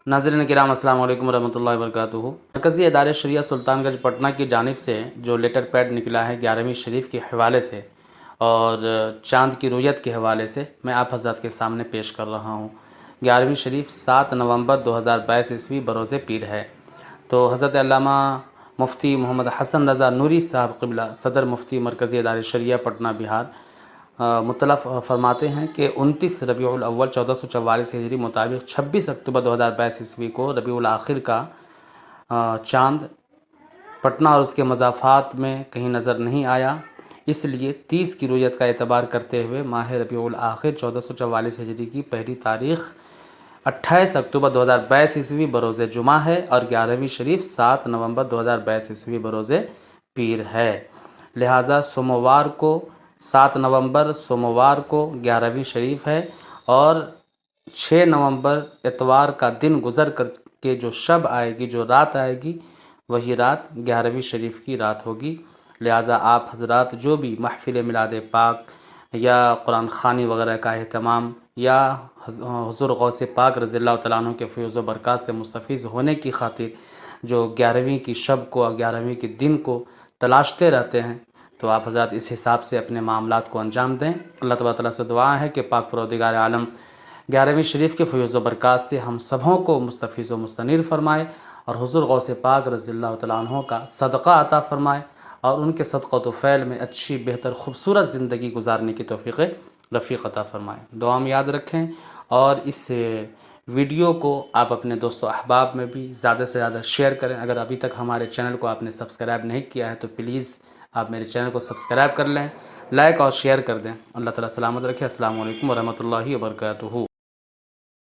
नाज़रीन किराम अस्सलाम वालेकुम रहमतुल्लाहि व बरकातुहू। मरकज़ी इदारे शरिया सुल्तानगंज पटना की जानिब से जो लेटर पैड निकला है 11वीं शरीफ के हवाले से और चाँद की रुयत के हवाले से मैं आप हज़रात के सामने पेश कर रहा हूँ। 11वीं शरीफ 7 नवंबर 2022 ईस्वी बरोज़ पीर है। तो हज़रत अल्लामा मुफ्ती मोहम्मद हसन रज़ा नूरी साहब क़िबला सदर मुफ्ती मरकज़ी इदारे शरिया पटना बिहार मुतला फरमाते हैं कि 29 रबीउल अव्वल 1444 हिजरी मुताबिक 26 अक्टूबर 2022 ईस्वी को रबीउल आखिर का चाँद पटना और उसके मज़ाफ़ात में कहीं नज़र नहीं आया, इसलिए 30 की रुयत का एतबार करते हुए माह रबीउल आखिर 1444 हिजरी की पहली तारीख़ 28 अक्टूबर 2022 ईस्वी बरोज़ जुमा है और 11वीं शरीफ 7 नवंबर 2022 ईस्वी बरोज़ पीर है। लिहाजा सोमवार को 7 नवंबर सोमवार को 11वीं शरीफ है और 6 नवंबर इतवार का दिन गुज़र कर के जो शब आएगी, जो रात आएगी, वही रात 11वीं शरीफ की रात होगी। लिहाजा आप हज़रात जो भी महफ़िल मिलाद पाक या कुरान ख़ानी वग़ैरह का अहतमाम या हुज़ूर गौसे पाक रज़ियल्लाहु तआला अन्हु के फ़ैज़ व बरक़ात से मुस्तफ़ीज़ होने की खातिर जो 11वीं की शब को और 11वीं के दिन को तलाशते रहते हैं, तो आप हज़रात इस हिसाब से अपने मामलात को अंजाम दें। अल्लाह तबारक व तआला से दुआ है कि पाक परवरदिगार आलम 11वीं शरीफ के फ़ैज़ व बरक़ात से हम सबों को मुस्तफ़ीज़ व मुस्तनीर फ़रमाए और हुज़ूर गौसे पाक रज़ियल्लाहु तआला अन्हु का सदक़ा अता फ़रमाए और उनके सदक़त व फ़ैल में अच्छी बेहतर खूबसूरत ज़िंदगी गुजारने की तौफ़ीक़ रफ़ीक़ अता फ़रमाए। दुआ में याद रखें और इस वीडियो को आप अपने दोस्तों अहबाब में भी ज़्यादा से ज़्यादा शेयर करें। अगर अभी तक हमारे चैनल को आपने सब्सक्राइब नहीं किया है तो प्लीज़ आप मेरे चैनल को सब्सक्राइब कर लें, लाइक और शेयर कर दें। अल्लाह ताला सलामत रखे। अस्सलामु अलैकुम व रहमतुल्लाहि व बरकातुहू।